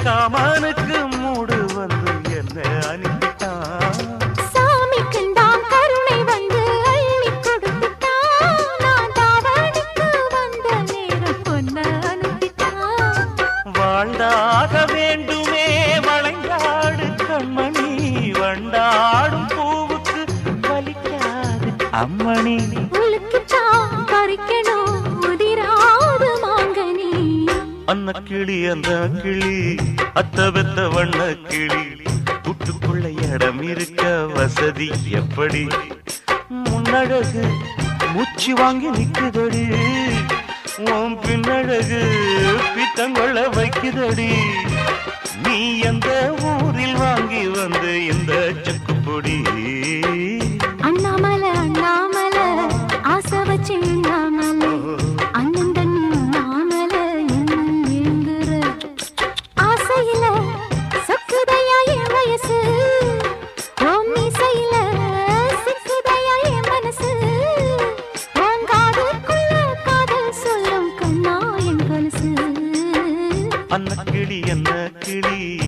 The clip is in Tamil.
காமனுக்கு மூடு வந்து என்ன அனுப்பிட்டான். சாமிக்கும் தான் கருணை வந்து அள்ளி கொடுத்துட்டான். நான் தாவணிக்கு வந்த நேரம் பொன்ன அனுப்பிட்டான். வாழ்ந்தாக வேண்டுமே வளைந்தாடு கண்மணி, வண்டாடும் பூவுக்கு வலிக்காது அம்மணி. உலுக்கிட்டான் பறிக்கணும் உதிராது மாங்கனி. அன்ன கிளி அந்த கிளி அத்த வெத்த வண்ண கிளி, கூட்டுக்குள்ள இடம் இருக்க வசதி எப்படி? முன்னழகு மூச்சு வாங்கி நிக்குதடி, உன் பின்னழகு பித்தங்கொள்ள வைக்குதடி. நீ எந்த ஊரில் வாங்கி வந்து இந்த செக்குப்பொடி? அண்ணாமலை அண்ணாமலை ஆசை வச்சு அண்ணாமலை அண்ணன் தண்ணி அண்ணாமலை எழுந்துற ஆசையில சக்குதையா என் வயசு. ஓம் மீசையில சிக்குதையா என் மனசு. ஓம் காதுக்குள்ள காதல் சொல்லும் கண்ணா என் கொலுசு. அன்ன கிளி என்ன